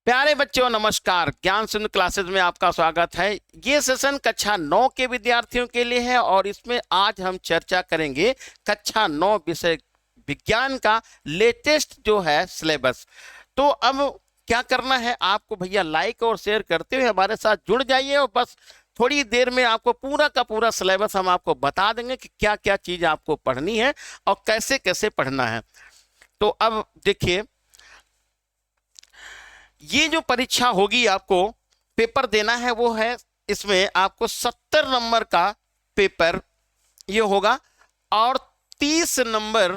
प्यारे बच्चों नमस्कार। ज्ञान सिंधु क्लासेस में आपका स्वागत है। ये सेशन कक्षा 9 के विद्यार्थियों के लिए है और इसमें आज हम चर्चा करेंगे कक्षा 9 विषय विज्ञान का लेटेस्ट जो है सिलेबस। तो अब क्या करना है आपको भैया, लाइक और शेयर करते हुए हमारे साथ जुड़ जाइए और बस थोड़ी देर में आपको पूरा का पूरा सिलेबस हम आपको बता देंगे कि क्या क्या चीज आपको पढ़नी है और कैसे कैसे पढ़ना है। तो अब देखिए, ये जो परीक्षा होगी आपको पेपर देना है वो है, इसमें आपको 70 नंबर का पेपर ये होगा और 30 नंबर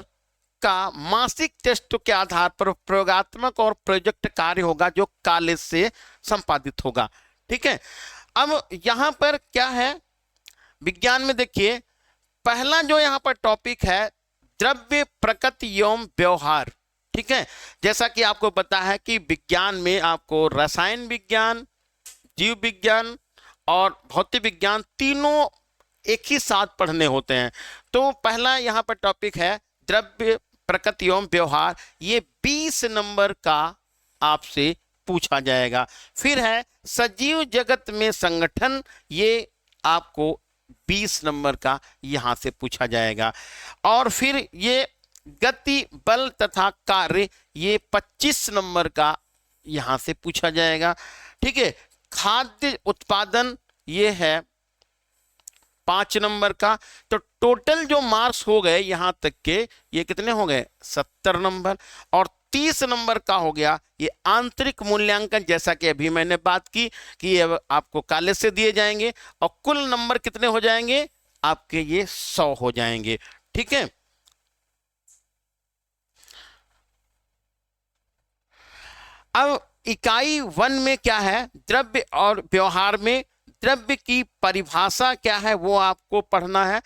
का मासिक टेस्ट के आधार पर प्रयोगात्मक और प्रोजेक्ट कार्य होगा जो कॉलेज से संपादित होगा। ठीक है। अब यहां पर क्या है विज्ञान में, देखिए पहला जो यहां पर टॉपिक है द्रव्य प्रकृति एवं व्यवहार। ठीक है। जैसा कि आपको पता है कि विज्ञान में आपको रसायन विज्ञान, जीव विज्ञान और भौतिक विज्ञान तीनों एक ही साथ पढ़ने होते हैं। तो पहला यहाँ पर टॉपिक है द्रव्य प्रकृति एवं व्यवहार, ये 20 नंबर का आपसे पूछा जाएगा। फिर है सजीव जगत में संगठन, ये आपको 20 नंबर का यहां से पूछा जाएगा। और फिर ये गति बल तथा कार्य, ये 25 नंबर का यहां से पूछा जाएगा। ठीक है। खाद्य उत्पादन, ये है 5 नंबर का। तो टोटल जो मार्क्स हो गए यहां तक के, ये कितने हो गए 70 नंबर। और 30 नंबर का हो गया ये आंतरिक मूल्यांकन, जैसा कि अभी मैंने बात की कि ये आपको कॉलेज से दिए जाएंगे और कुल नंबर कितने हो जाएंगे आपके, ये 100 हो जाएंगे। ठीक है। अब इकाई 1 में क्या है, द्रव्य और व्यवहार में द्रव्य की परिभाषा क्या है वो आपको पढ़ना है।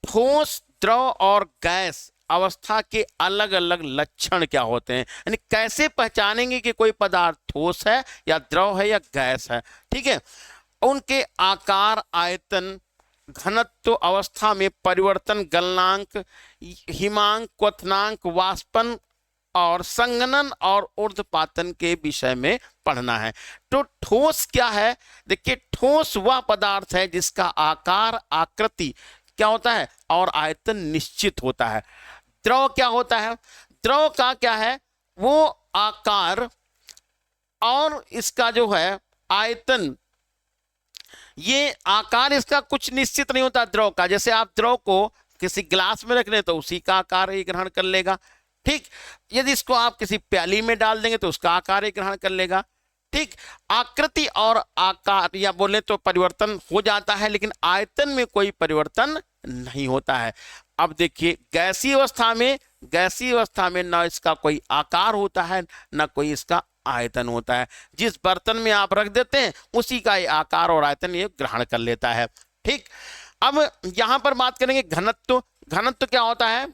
ठोस, द्रव और गैस अवस्था के अलग अलग लक्षण क्या होते हैं, यानी कैसे पहचानेंगे कि कोई पदार्थ ठोस है या द्रव है या गैस है। ठीक है। उनके आकार, आयतन, घनत्व, अवस्था में परिवर्तन, गलनांक, हिमांक, क्वथनांक, वाष्पन और संघनन और ऊर्ध्वपातन के विषय में पढ़ना है। तो ठोस क्या है, देखिए ठोस वह पदार्थ है जिसका आकार, आकृति क्या होता है और आयतन निश्चित होता है। द्रव क्या होता है, द्रव का क्या है, वो आकार और इसका जो है आयतन, ये आकार इसका कुछ निश्चित नहीं होता द्रव का। जैसे आप द्रव को किसी ग्लास में रख लें तो उसी का आकार ही ग्रहण कर लेगा। ठीक। यदि इसको आप किसी प्याली में डाल देंगे तो उसका आकार ही ग्रहण कर लेगा। ठीक। आकृति और आकार या बोले तो परिवर्तन हो जाता है, लेकिन आयतन में कोई परिवर्तन नहीं होता है। अब देखिए गैसीय अवस्था में ना इसका कोई आकार होता है ना कोई इसका आयतन होता है। जिस बर्तन में आप रख देते हैं उसी का ये आकार और आयतन ये ग्रहण कर लेता है। ठीक। अब यहां पर बात करेंगे घनत्व। घनत्व क्या होता है,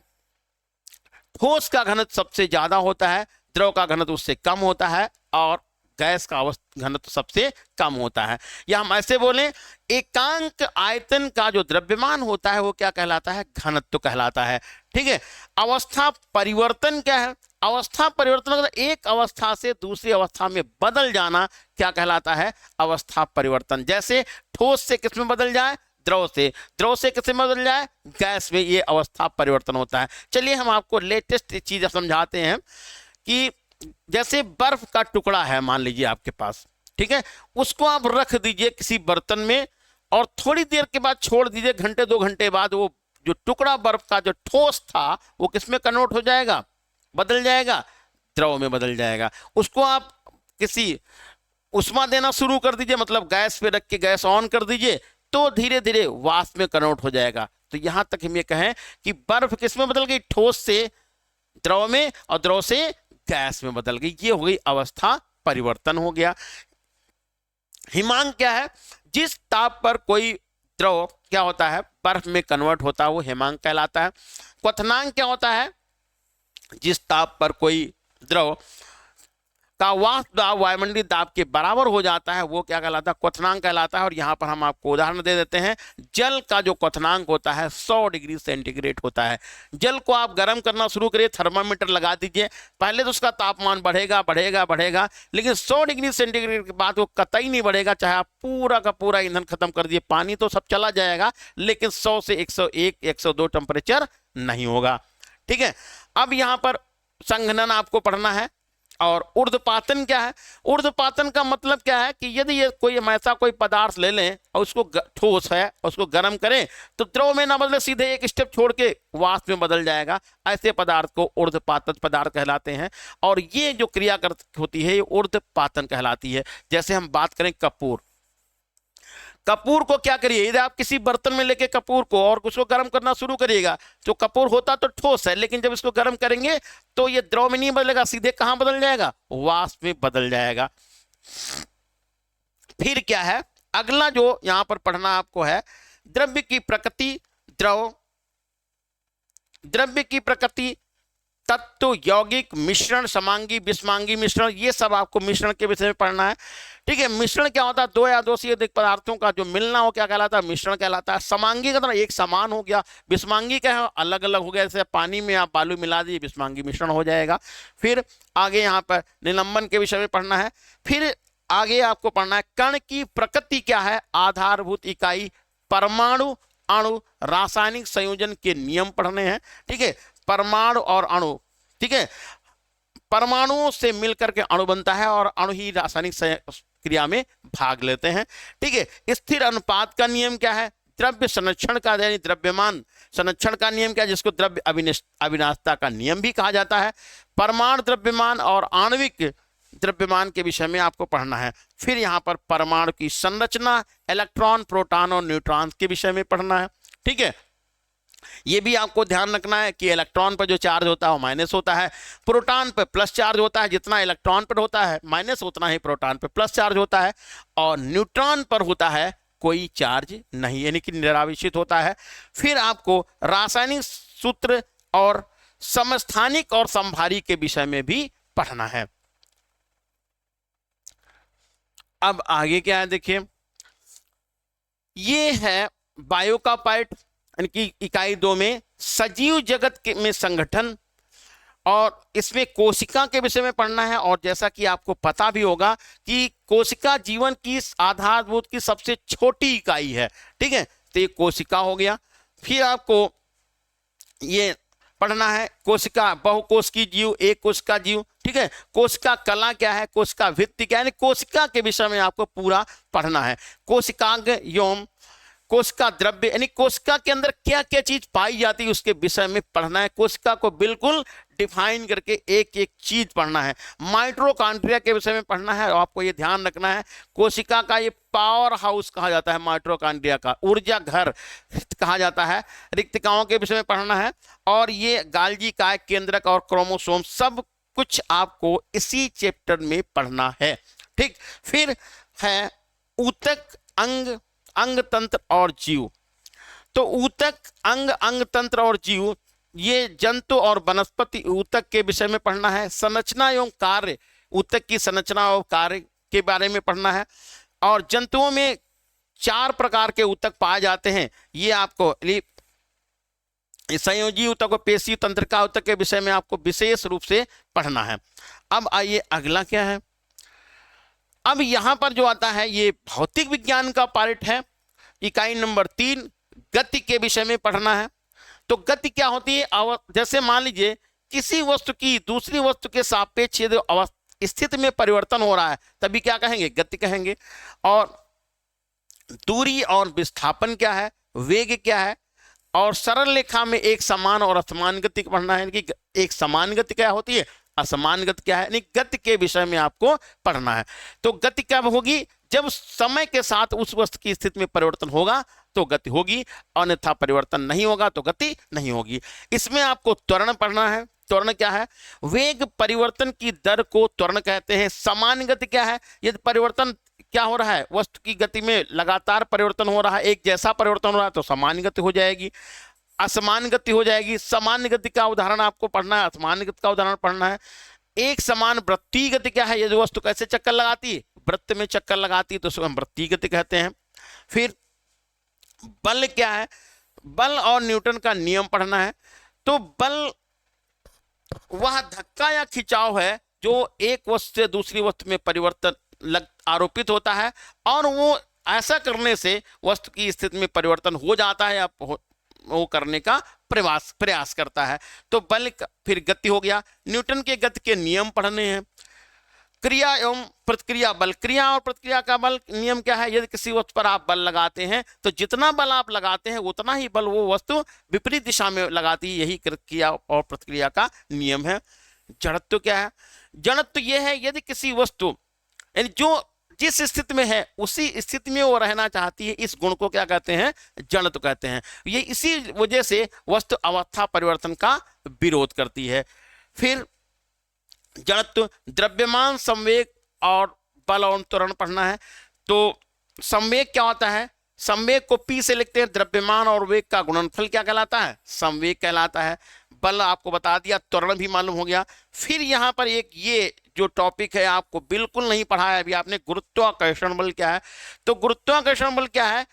ठोस का घनत्व सबसे ज्यादा होता है, द्रव का घनत्व उससे कम होता है और गैस का घनत्व सबसे कम होता है। या हम ऐसे बोलें, एकांक आयतन का जो द्रव्यमान होता है वो क्या कहलाता है, घनत्व कहलाता है। ठीक है। अवस्था परिवर्तन क्या है, अवस्था परिवर्तन मतलब एक अवस्था से दूसरी अवस्था में बदल जाना क्या कहलाता है, अवस्था परिवर्तन। जैसे ठोस से किस में बदल जाए, द्रव से, द्रव से किस में बदल जाए, गैस में, ये अवस्था परिवर्तन होता है। चलिए हम आपको लेटेस्ट चीज समझाते हैं कि जैसे बर्फ का टुकड़ा है मान लीजिए आपके पास। ठीक है। उसको आप रख दीजिए किसी बर्तन में और थोड़ी देर के बाद छोड़ दीजिए, घंटे 2 घंटे बाद वो जो टुकड़ा बर्फ का जो ठोस था वो किस में कन्वर्ट हो जाएगा, बदल जाएगा, द्रव में बदल जाएगा। उसको आप किसी उष्मा देना शुरू कर दीजिए, मतलब गैस पे रख के गैस ऑन कर दीजिए, तो धीरे धीरे वाष्प में कन्वर्ट हो जाएगा। तो यहां तक हम ये कहें कि बर्फ किस में बदल गई, ठोस से द्रव में और द्रव से गैस में बदल गई। ये हो गई अवस्था परिवर्तन हो गया। हिमांक क्या है, जिस ताप पर कोई द्रव क्या होता है बर्फ में कन्वर्ट होता है वो हिमांक कहलाता है। क्वथनांक क्या होता है, जिस ताप पर कोई द्रव का वाष्प दाब वायुमंडलीय दाब के बराबर हो जाता है वो क्या कहलाता है, क्वथनांक कहलाता है। और यहाँ पर हम आपको उदाहरण दे देते हैं, जल का जो क्वथनांक होता है 100 डिग्री सेंटीग्रेड होता है। जल को आप गर्म करना शुरू करिए, थर्मामीटर लगा दीजिए, पहले तो उसका तापमान बढ़ेगा बढ़ेगा बढ़ेगा, लेकिन 100 डिग्री सेंटीग्रेड के बाद वो कतई नहीं बढ़ेगा, चाहे आप पूरा का पूरा ईंधन खत्म कर दिए, पानी तो सब चला जाएगा, लेकिन 100 से 101 102 टेम्परेचर नहीं होगा। ठीक है, अब यहाँ पर संघनन आपको पढ़ना है। और ऊर्ध्वपातन क्या है? ऊर्ध्वपातन का मतलब क्या है कि यदि ये कोई हम ऐसा कोई पदार्थ ले लें और उसको ठोस है और उसको गर्म करें तो द्रव में ना बदले, सीधे एक स्टेप छोड़ के वाष्प में बदल जाएगा, ऐसे पदार्थ को ऊर्ध्वपातन पदार्थ कहलाते हैं। और ये जो क्रिया होती है ये ऊर्ध्वपातन कहलाती है। जैसे हम बात करें कपूर, कपूर को क्या करिए, यदि आप किसी बर्तन में लेके कपूर को और उसको गर्म करना शुरू करिएगा तो कपूर होता तो ठोस है, लेकिन जब इसको गर्म करेंगे तो ये द्रव में नहीं बदलेगा, सीधे कहां बदल जाएगा, वाष्प में बदल जाएगा। फिर क्या है, अगला जो यहां पर पढ़ना आपको है, द्रव्य की प्रकृति, द्रव्य की प्रकृति, तत्व, यौगिक, मिश्रण, समांगी, विषमांगी मिश्रण, ये सब आपको मिश्रण के विषय में पढ़ना है। ठीक है, मिश्रण क्या होता है, दो या दो से अधिक पदार्थों का जो मिलना हो क्या कहलाता है, मिश्रण कहलाता है। समांगी का मतलब एक समान हो गया, विषमांगी क्या है, अलग अलग हो गया, जैसे पानी में आप बालू मिला दीजिए, विषमांगी मिश्रण हो जाएगा। फिर आगे यहाँ पर निलंबन के विषय में पढ़ना है। फिर आगे आपको पढ़ना है कण की प्रकृति क्या है, आधारभूत इकाई, परमाणु, अणु, रासायनिक संयोजन के नियम पढ़ने हैं। ठीक है, परमाणु और अणु, ठीक है, परमाणुओं से मिलकर के अणु बनता है और अणु ही रासायनिक क्रिया में भाग लेते हैं। ठीक है, स्थिर अनुपात का नियम क्या है, द्रव्य संरक्षण का यानी द्रव्यमान संरक्षण का नियम क्या है, जिसको द्रव्य अविनाशता का नियम भी कहा जाता है। परमाणु द्रव्यमान और आणविक द्रव्यमान के विषय में आपको पढ़ना है। फिर यहाँ पर परमाणु की संरचना, इलेक्ट्रॉन, प्रोटॉन और न्यूट्रॉन के विषय में पढ़ना है। ठीक है, ये भी आपको ध्यान रखना है कि इलेक्ट्रॉन पर जो चार्ज होता है वो माइनस होता है, प्रोटॉन पर प्लस चार्ज होता है, जितना इलेक्ट्रॉन पर होता है माइनस उतना ही प्रोटॉन पर प्लस चार्ज होता है, और न्यूट्रॉन पर होता है कोई चार्ज नहीं, यानी कि निरावेशित होता है। फिर आपको रासायनिक सूत्र और समस्थानिक और समभारी के विषय में भी पढ़ना है। अब आगे क्या है देखिए, ये है बायो का पार्ट, यानी कि इकाई 2 में सजीव जगत के में संगठन, और इसमें कोशिका के विषय में पढ़ना है। और जैसा कि आपको पता भी होगा कि कोशिका जीवन की आधारभूत की सबसे छोटी इकाई है। ठीक है, तो ये कोशिका हो गया। फिर आपको ये पढ़ना है कोशिका, बहुकोश की जीव, एक कोशिका जीव। ठीक है, कोशिका कला क्या है, कोशिका भित्ति क्या है, कोशिका के विषय में आपको पूरा पढ़ना है। कोशिकांग योम, कोशिका द्रव्य यानी कोशिका के अंदर क्या क्या चीज पाई जाती है उसके विषय में पढ़ना है। कोशिका को बिल्कुल डिफाइन करके एक एक चीज पढ़ना है। माइटोकॉन्ड्रिया के विषय में पढ़ना है, और आपको ये ध्यान रखना है कोशिका का ये पावर हाउस कहा जाता है, माइटोकॉन्ड्रिया का ऊर्जा घर कहा जाता है। रिक्तिकाओं के विषय में पढ़ना है, और ये गाल्जी काय केंद्रक और क्रोमोसोम सब कुछ आपको इसी चैप्टर में पढ़ना है। ठीक, फिर है ऊतक, अंग, अंग तंत्र और जीव। तो ऊतक, अंग, अंग तंत्र और जीव, ये जंतु और वनस्पति ऊतक के विषय में पढ़ना है। संरचना एवं कार्य, ऊतक की संरचना और कार्य के बारे में पढ़ना है। और जंतुओं में 4 प्रकार के ऊतक पाए जाते हैं, ये आपको संयोजी ऊतक और पेशी तंत्रिका ऊतक के विषय में आपको विशेष रूप से पढ़ना है। अब आइए अगला क्या है, अब यहां पर जो आता है ये भौतिक विज्ञान का पार्ट है। इकाई नंबर 3 गति के विषय में पढ़ना है। तो गति क्या होती है, जैसे मान लीजिए किसी वस्तु की दूसरी वस्तु के सापेक्ष यदि स्थिति में परिवर्तन हो रहा है तभी क्या कहेंगे, गति कहेंगे। और दूरी और विस्थापन क्या है, वेग क्या है, और सरल रेखा में एक समान और असमान गति पढ़ना है कि एक समान गति क्या होती है, असमान गति क्या है, गति के विषय में आपको पढ़ना है। तो गति कब होगी, जब समय के साथ उस वस्तु की स्थिति में परिवर्तन होगा तो गति होगी, अन्यथा परिवर्तन नहीं होगा तो गति नहीं होगी। इसमें आपको त्वरण पढ़ना है। त्वरण क्या है, वेग परिवर्तन की दर को त्वरण कहते हैं। समान गति क्या है, यदि परिवर्तन क्या हो रहा है, वस्तु की गति में लगातार परिवर्तन हो रहा है, एक जैसा परिवर्तन हो रहा है तो समान गति हो जाएगी, असमान गति हो जाएगी। समान गति का उदाहरण आपको पढ़ना है, असमान गति का उदाहरण पढ़ना है। एक समान वृत्तीय गति क्या है, ये जो वस्तु कैसे चक्कर लगाती है, वृत्त में चक्कर लगाती है, तो उसको हम वृत्तीय गति कहते हैं। फिर बल क्या है, बल और न्यूटन का नियम पढ़ना है। तो बल वह धक्का या खिंचाव है जो एक वस्तु से दूसरी वस्तु में परिवर्तन आरोपित होता है, और वो ऐसा करने से वस्तु की स्थिति में परिवर्तन हो जाता है या वो करने का प्रयास करता है। तो बल फिर गति हो गया। न्यूटन के गति के नियम पढ़ने हैं। क्रिया एवं प्रतिक्रिया बल, क्रिया और प्रतिक्रिया का बल नियम क्या है, यदि किसी वस्तु पर आप बल लगाते हैं तो जितना बल आप लगाते हैं उतना ही बल वो वस्तु विपरीत दिशा में लगाती है, यही क्रिया और प्रतिक्रिया का नियम है। जड़त्व क्या है, जड़त्व यह है यदि किसी वस्तु यानी जो जिस स्थिति में है उसी स्थिति में वो रहना चाहती है, इस गुण को क्या कहते हैं, जड़त्व कहते हैं। ये इसी वजह से वस्तु अवस्था परिवर्तन का विरोध करती है। फिर जड़त्व, द्रव्यमान, संवेग और बल और त्वरण पढ़ना है। तो संवेग क्या होता है, संवेग को P से लिखते हैं, द्रव्यमान और वेग का गुणनफल क्या कहलाता है, संवेग कहलाता है। बल आपको बता दिया, त्वरण भी मालूम हो गया। फिर यहाँ पर एक ये जो टॉपिक है आपको बिल्कुल नहीं पढ़ा है अभी आपने, गुरुत्वाकर्षण बल क्या है। तो गुरुत्वाकर्षण बल क्या है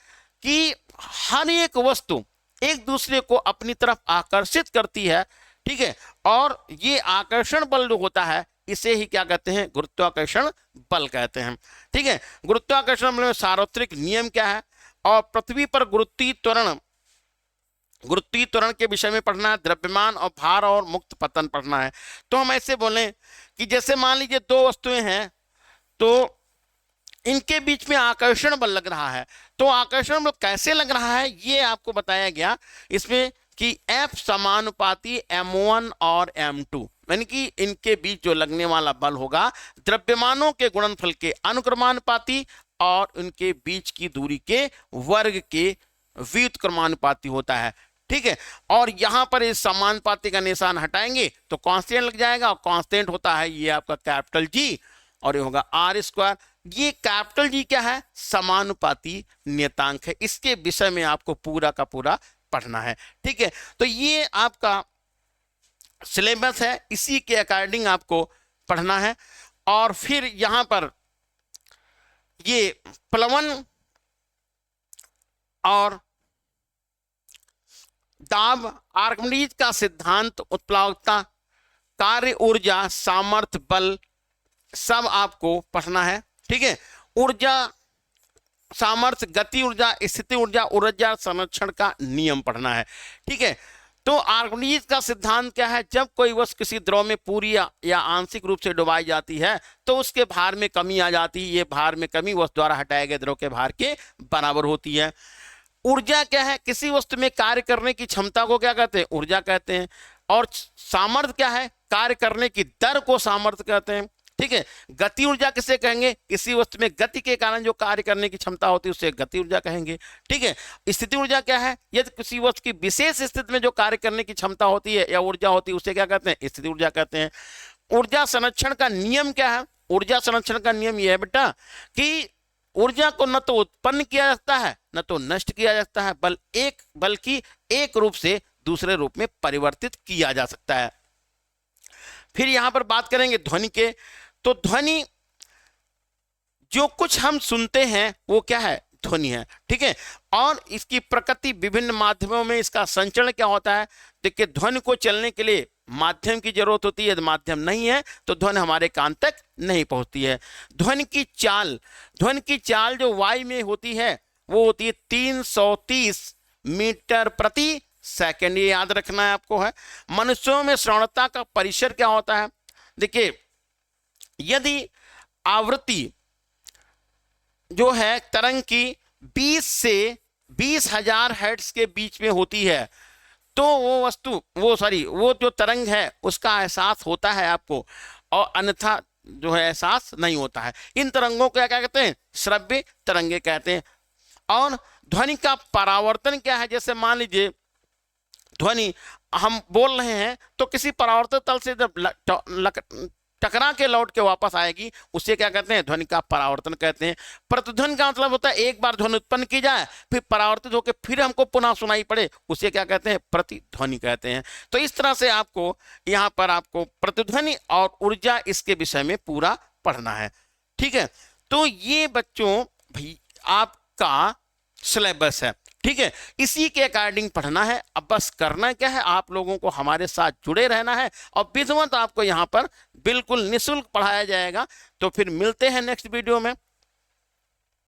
कि हर एक वस्तु एक दूसरे को अपनी तरफ आकर्षित करती है, ठीक है, और ये आकर्षण बल जो होता है इसे ही क्या कहते हैं, गुरुत्वाकर्षण बल कहते हैं, ठीक है। गुरुत्वाकर्षण बल में सार्वत्रिक नियम क्या है, और पृथ्वी पर गुरुत्वीय त्वरण के विषय में पढ़ना है। द्रव्यमान और भार और मुक्त पतन पढ़ना है। तो हम ऐसे बोलें कि जैसे मान लीजिए दो वस्तुएं हैं, तो इनके बीच में आकर्षण बल लग रहा है। तो आकर्षण बल कैसे लग रहा है ये आपको बताया गया इसमें कि F समानुपाती M1 और M2, यानी कि इनके बीच जो लगने वाला बल होगा द्रव्यमानों के गुणनफल के अनुक्रमानुपाती और उनके बीच की दूरी के वर्ग के व्युत्क्रमानुपाती होता है, ठीक है। और यहां पर इस समानुपाती का निशान हटाएंगे तो कांस्टेंट लग जाएगा, और कांस्टेंट होता है ये आपका कैपिटल G, और ये होगा R²। ये कैपिटल G क्या है, समानुपाती नियतांक है। इसके विषय में आपको पूरा का पूरा पढ़ना है, ठीक है। तो ये आपका सिलेबस है, इसी के अकॉर्डिंग आपको पढ़ना है। और फिर यहां पर ये प्लवन और दाब, आर्किमिडीज का सिद्धांत, उत्प्लावकता, कार्य ऊर्जा, सामर्थ्य, बल सब आपको पढ़ना है, ठीक है। ऊर्जा, सामर्थ्य, गति ऊर्जा, स्थिति ऊर्जा, ऊर्जा संरक्षण का नियम पढ़ना है, ठीक है। तो आर्किमिडीज का सिद्धांत क्या है, जब कोई वस्तु किसी द्रव में पूरी या आंशिक रूप से डुबाई जाती है तो उसके भार में कमी आ जाती है। ये भार में कमी वस्तु द्वारा हटाए गए द्रव के भार के बराबर होती है। ऊर्जा क्या है, किसी वस्तु में कार्य करने की क्षमता को क्या कहते हैं, ऊर्जा कहते हैं। और सामर्थ्य क्या है, कार्य करने की दर को सामर्थ्य कहते हैं, ठीक है। गति ऊर्जा किसे कहेंगे, किसी वस्तु में गति के कारण जो कार्य करने की क्षमता होती है उसे गति ऊर्जा कहेंगे, ठीक है। स्थिति ऊर्जा क्या है, यदि किसी वस्तु की विशेष स्थिति में जो कार्य करने की क्षमता होती है या ऊर्जा होती है उसे क्या कहते हैं, स्थिति ऊर्जा कहते हैं। ऊर्जा संरक्षण का नियम क्या है, ऊर्जा संरक्षण का नियम यह है बेटा कि ऊर्जा को न तो उत्पन्न किया जाता है न तो नष्ट किया जाता है, बल्कि एक रूप से दूसरे रूप में परिवर्तित किया जा सकता है। फिर यहां पर बात करेंगे ध्वनि के। तो ध्वनि, जो कुछ हम सुनते हैं वो क्या है, ध्वनि है, ठीक है। और इसकी प्रकृति, विभिन्न माध्यमों में इसका संचरण क्या होता है। देखिए, ध्वनि को चलने के लिए माध्यम की जरूरत होती है, यदि माध्यम नहीं है तो ध्वनि हमारे कान तक नहीं पहुंचती है। ध्वनि की चाल जो वायु में होती है वो होती है 330 मीटर प्रति सेकंड, ये याद रखना है आपको है। मनुष्यों में श्रवणता का परिसर क्या होता है, देखिए, यदि आवृत्ति जो है तरंग की 20 से 20,000 हर्ट्ज के बीच में होती है तो वो जो तरंग है उसका एहसास होता है आपको, और अन्यथा जो है एहसास नहीं होता है। इन तरंगों को क्या कहते हैं, श्रव्य तरंगे कहते हैं। और ध्वनि का परावर्तन क्या है, जैसे मान लीजिए ध्वनि हम बोल रहे हैं तो किसी परावर्तित तल से जब टकरा के लौट के वापस आएगी, उसे क्या कहते हैं? ध्वनि का परावर्तन कहते हैं। प्रतिध्वनि का मतलब होता है एक बार ध्वनि उत्पन्न की जाए, फिर परावर्तित होकर फिर हमको पुनः सुनाई पड़े, उसे क्या कहते हैं? प्रतिध्वनि कहते हैं। तो इस तरह से आपको यहाँ पर आपको प्रतिध्वनि और ऊर्जा इसके विषय में पूरा पढ़ना है। ठीक है, तो ये बच्चों भाई आपका सिलेबस है। ठीक है, इसी के अकॉर्डिंग पढ़ना है। अब बस करना क्या है, आप लोगों को हमारे साथ जुड़े रहना है और विधिवत आपको यहाँ पर बिल्कुल निःशुल्क पढ़ाया जाएगा। तो फिर मिलते हैं नेक्स्ट वीडियो में।